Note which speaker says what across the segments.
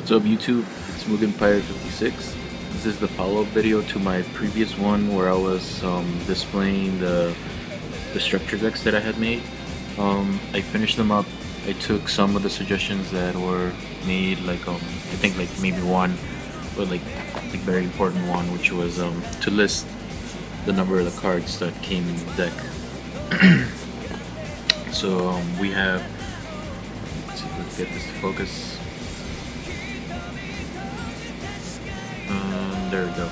Speaker 1: What's up YouTube? It's Mugenpire56. This is the follow-up video to my previous one where I was displaying the structure decks that I had made. I finished them up. I took some of the suggestions that were made, like I think like maybe one, but like very important one, which was to list the number of the cards that came in the deck. So we have, let's see if we can get this to focus. There we go.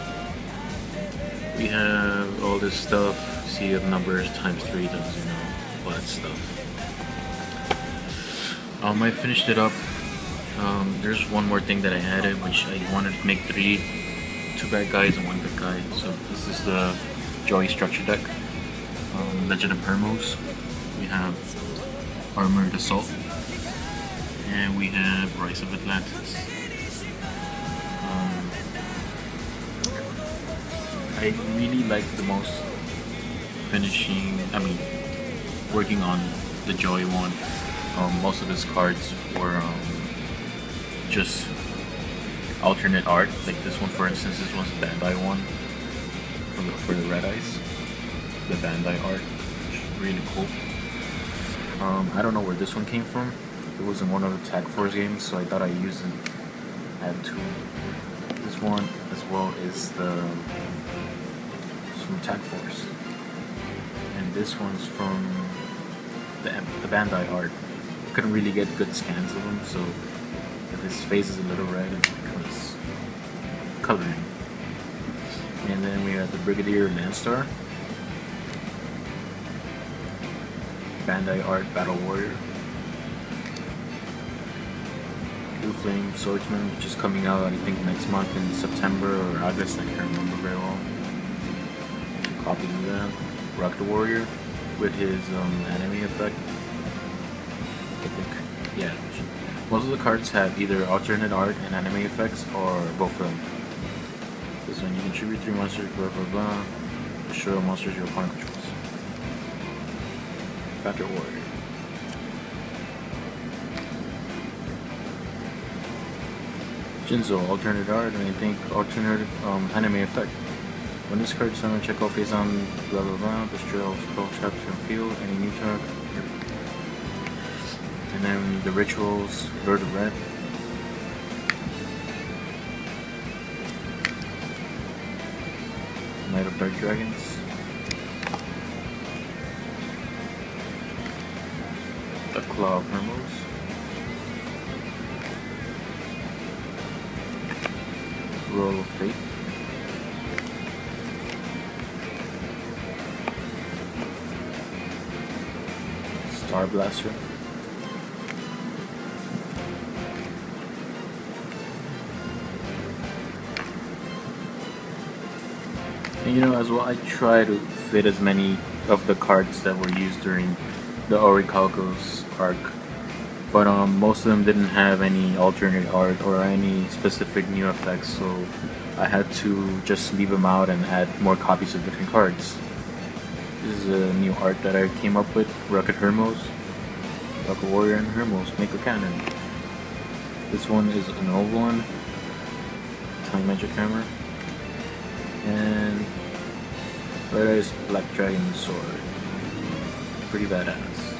Speaker 1: We have all this stuff. See the numbers times 3 times, all that stuff. I finished it up. There's one more thing that I added, which I wanted to make 2 bad guys and 1 good guy. So this is the Joey structure deck. Legend of Hermos. We have Armored Assault, and we have Rise of Atlantis. I really like the most working on the Joey one. Most of his cards were just alternate art. Like this one, for instance, this one's Bandai one for the Red Eyes. The Bandai art, which is really cool. I don't know where this one came from. It was in one of the Tag Force games, so I thought I'd use it. Add to this one as well is from Tag Force, and this one's from the Bandai art. Couldn't really get good scans of him, so if his face is a little red, it's because coloring. And then we have the Brigadier Landstar, Bandai art Battle Warrior, Blue Flame Swordsman, which is coming out I think next month in September or August, I can't remember very well. Copies of that. Rock the Warrior with his anime effect. I think, yeah. Most of the cards have either alternate art and anime effects, or both of them. This one, you can tribute 3 monsters, blah blah blah. Destroy all monsters your opponent controls. Battle Warrior. Jinzo, alternate art, and I think alternate anime effect. When this card is summoned, check all phase on blah blah blah, destroy all spell traps from field, any new target. And then the rituals, Lord of Red. Knight of Dark Dragons. The Claw of Hermos. Roll of Fate. Star Blaster. And as well, I try to fit as many of the cards that were used during the Orica's arc, but most of them didn't have any alternate art or any specific new effects, so I had to just leave them out and add more copies of different cards. This is a new art that I came up with. Rocket Hermos, Rocket Warrior and Hermos make a cannon. This one is an old one, Time Magic Hammer, and Red Eyes Black Dragon Sword. Pretty badass.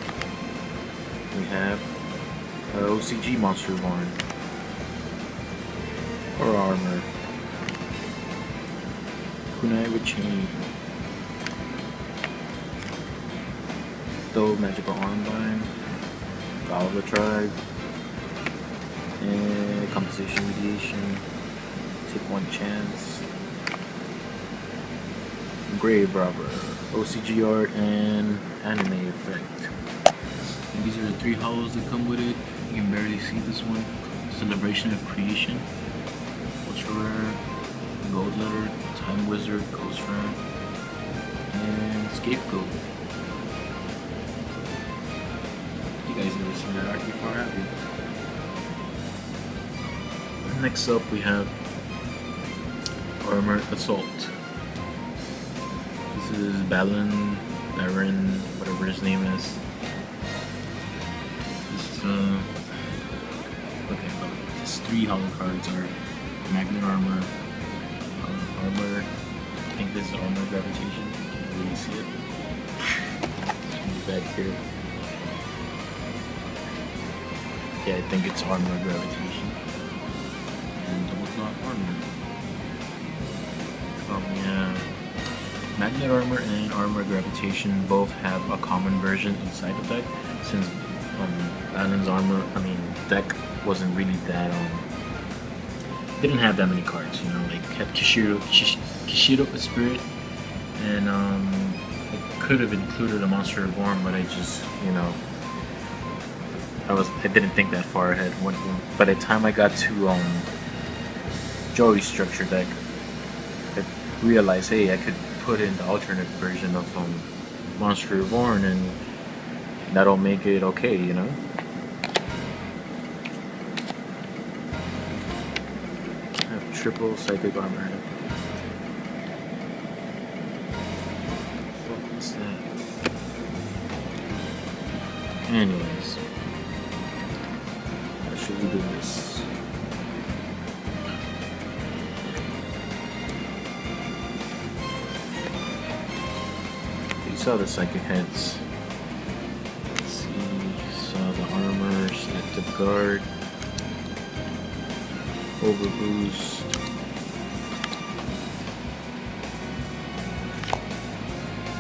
Speaker 1: We have our OCG Monster Born, or Armor, Kunai with Chain, Though Magical Armbind, God of the Tribe, and Compensation Mediation, Take 1 Chance, Grave Robber, OCG art, and anime effect. And these are the 3 holos that come with it. You can barely see this one. Celebration of Creation, Ultra Rare, Gold Letter, Time Wizard, Ghost Friend, and Scapegoat. You guys never seen that art before, have you? Next up we have Armored Assault. This is Baron, whatever his name is. This is okay, These 3 holo cards are Magnet Armor, Armor. I think this is Armor Gravitation. You can't really see it. It's back here. Yeah, I think it's Armor Gravitation. And Double Cloth Armor. Yeah. Magnet Armor and Armor Gravitation both have a common version inside the deck, since Alan's deck wasn't really that didn't have that many cards, you know, like had Kishido Spirit, and it could have included a Monster Reborn, but I just, you know, I didn't think that far ahead. By the time I got to Joey's structure deck, I realized, hey, I could put in the alternate version of Monster Reborn, and that'll make it okay, you know. I have triple Psychic Armor. What is that? Anyways, how should we do this? You saw the Psychic Heads. Let's see, saw the armor, selective guard, overboost,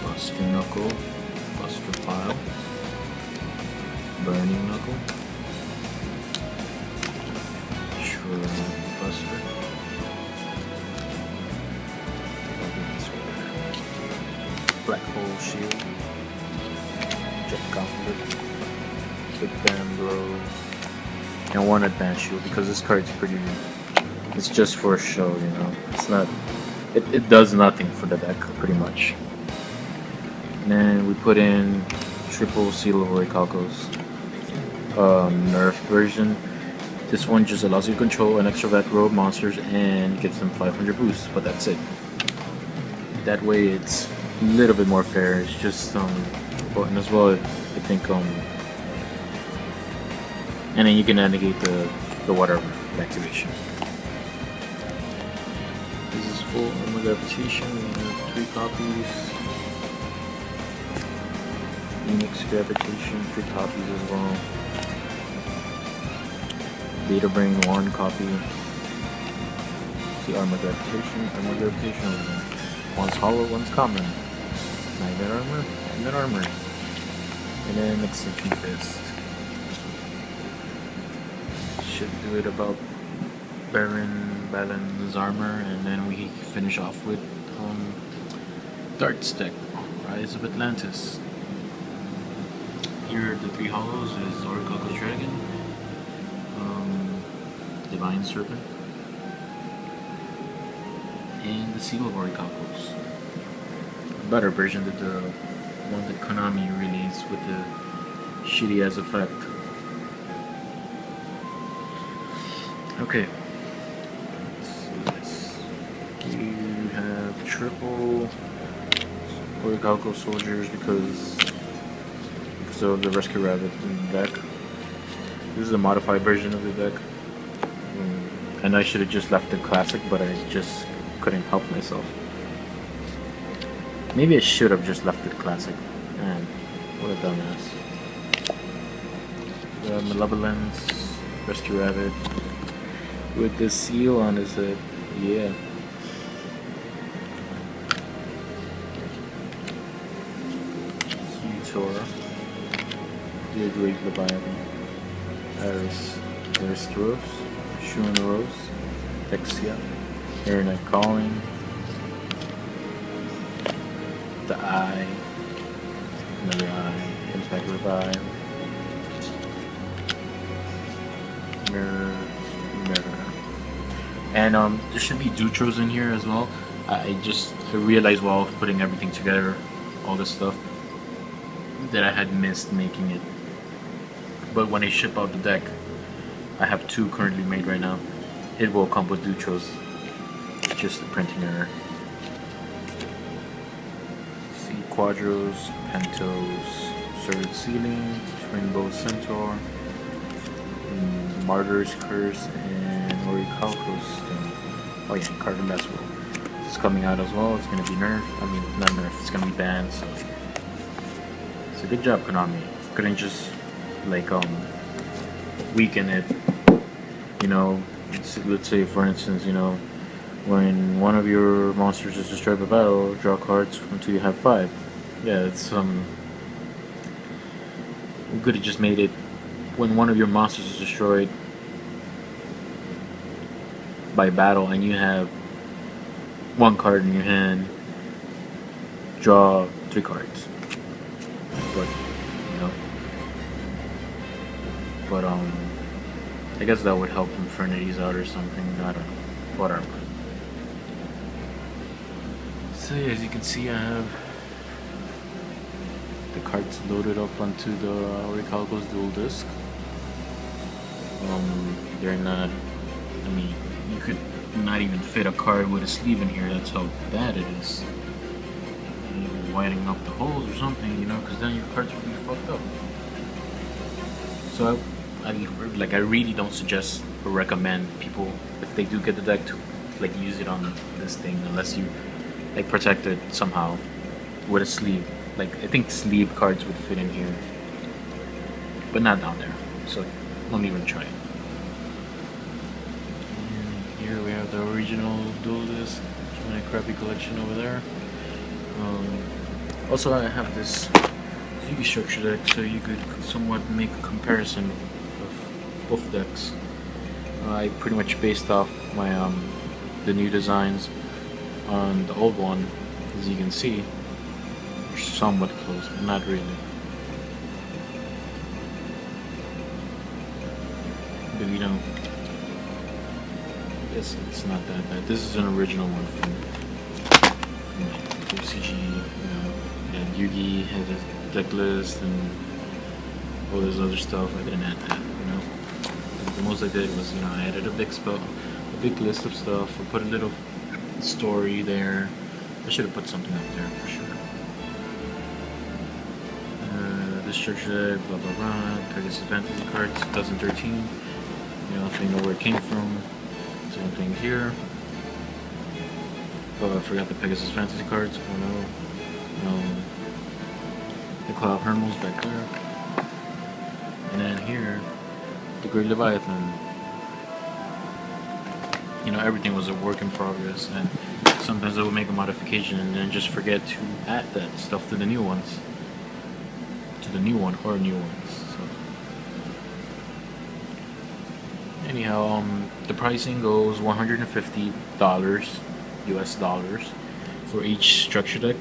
Speaker 1: Buster Knuckle, Buster Pile, Burning Knuckle, Shrine Buster, Black Hole Shield, Jet Gauntlet, Big Bam Blow, and 1 Advanced Shield, because this card's pretty. It's just for a show, you know. It's not. It does nothing for the deck, pretty much. And then we put in triple Seal of Orichalco's Nerf version. This one just allows you to control an extra vet row of monsters and gives them 500 boosts, but that's it. That way it's a little bit more fair. It's just and as well, I think and then you can negate the water activation. This is full Armor Gravitation. We have 3 copies. Phoenix Gravitation, 3 copies as well. Data Bring, 1 copy. See Armor Gravitation. One's Holo, one's common. Magnet Armor. And then Extinction Fist. Should do it about Balan's Armor, and then we finish off with Darts deck, Rise of Atlantis. Here are the 3 holos is Orica's Dragon, Divine Serpent, and the Seal of Orichalco's. Better version than the one that Konami released with the shitty ass effect. Okay. Let's see this. You have triple Orichalco soldiers because of the Rescue Rabbit in the deck. This is a modified version of the deck. And I should have just left it classic, but I just couldn't help myself. Maybe I should have just left it classic. Man, what a dumbass. The Malevolence, Rescue Rabbit, with the seal on his head. Yeah. Tora, the Great Leviathan, Aristoros, Shunaros, Texia, Aeronite Calling, the Eye, another Eye, Impact Revive, Mirror. And there should be Dutros in here as well. I realized while putting everything together, all this stuff, that I had missed making it. But when I ship out the deck, I have 2 currently made right now. It will come with Dutros. Just a printing error. See Quadros, Pentos, Surveyed Ceiling, Twin Bow Centaur, Martyr's Curse, and Oricalcos thing. Oh yeah, card and basketball. It's coming out as well. It's gonna be nerfed. I mean, not nerfed. It's gonna be banned. So it's a good job, Konami. Couldn't just like weaken it. You know, let's say for instance, you know, when one of your monsters is destroyed by battle, draw cards until you have 5. Yeah, it's we could have just made it when one of your monsters is destroyed by battle and you have 1 card in your hand, draw 3 cards. But you know, but I guess that would help Infernities out or something. I don't know. Whatever. So yeah, as you can see, I have the cards loaded up onto the Oricalcos Duel Disk. They're not. I mean, you could not even fit a card with a sleeve in here. That's how bad it is. You're widening up the holes or something, you know, because then your cards would be fucked up. So I really don't suggest or recommend people, if they do get the deck, to like use it on this thing unless you like protect it somehow with a sleeve. Like I think sleeve cards would fit in here, but not down there. So don't even try it. And here we have the original Duel Disk. It's my crappy collection over there. Also, I have this Yugioh structure deck, so you could somewhat make a comparison of both decks. I pretty much based off my the new designs on the old one. As you can see, they're somewhat close, but not really. But you know, I guess it's not that bad. This is an original one from OCG, you know, and Yugi had a deck list and all this other stuff. I didn't add that, you know. The most I did was, you know, I added a big list of stuff. I put a little story there. I should have put something up there for sure. This structure, blah blah blah. Pegasus Fantasy cards, 2013. You know, so you know where it came from. Same thing here. Oh, I forgot the Pegasus Fantasy cards. Oh no. The Cloud Hermos back there. And then here, the Great Leviathan. You know, everything was a work in progress, and sometimes I would make a modification and then just forget to add that stuff to the new ones. To the new one or new ones. So. Anyhow, the pricing goes $150 US dollars for each structure deck.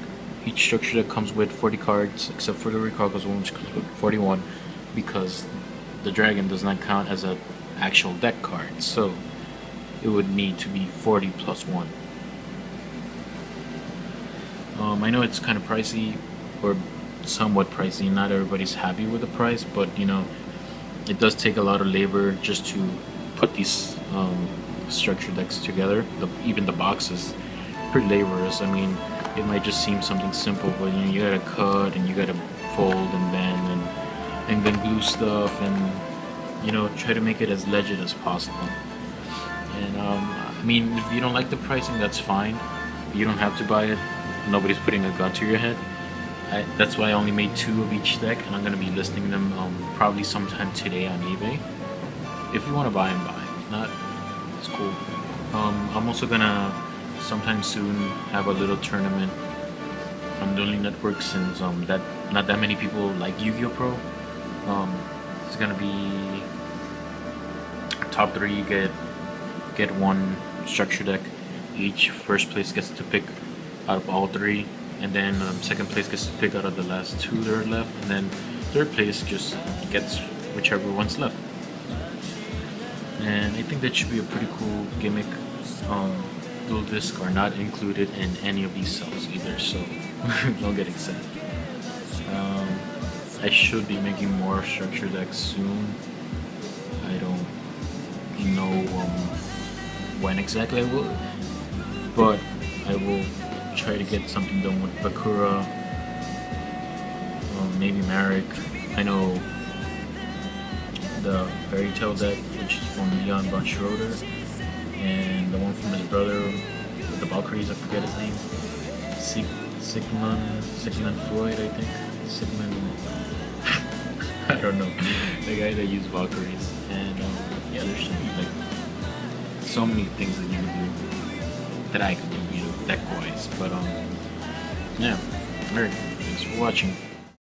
Speaker 1: Each structure deck comes with 40 cards, except for the Oricalcos one, which comes with 41, because the dragon does not count as an actual deck card, so it would need to be 40 plus 1. I know it's kind of pricey, or somewhat pricey. Not everybody's happy with the price, but you know, it does take a lot of labor just to put these structure decks together. Even the boxes, pretty laborious. I mean, it might just seem something simple, but you know, you gotta cut and you gotta fold and bend and then glue stuff and you know, try to make it as legit as possible. And I mean, if you don't like the pricing, that's fine. You don't have to buy it. Nobody's putting a gun to your head. That's why I only made 2 of each deck, and I'm gonna be listing them probably sometime today on eBay. If you want to buy them, buy. If not, it's cool. I'm also gonna sometime soon have a little tournament on Dueling Network, since that not that many people like Yu-Gi-Oh! Pro. It's gonna be top 3 get 1 structure deck each. First place gets to pick out of all 3, and then second place gets to pick out of the last 2 that are left, and then third place just gets whichever one's left. And I think that should be a pretty cool gimmick. Duel Disk are not included in any of these sales either, so don't get excited. I should be making more structure decks soon. I don't know when exactly I will, but I will try to get something done with Bakura, maybe Marek. I know the Fairy Tale deck, which is from Leon von Schroeder. and the one from his brother with the Valkyries. I forget his name. Sigmund Freud, I think. Sigmund. I don't know. The guy that used Valkyries, and yeah, there's so many things that you can do that I could do, deck wise. But yeah. Alright. Thanks for watching.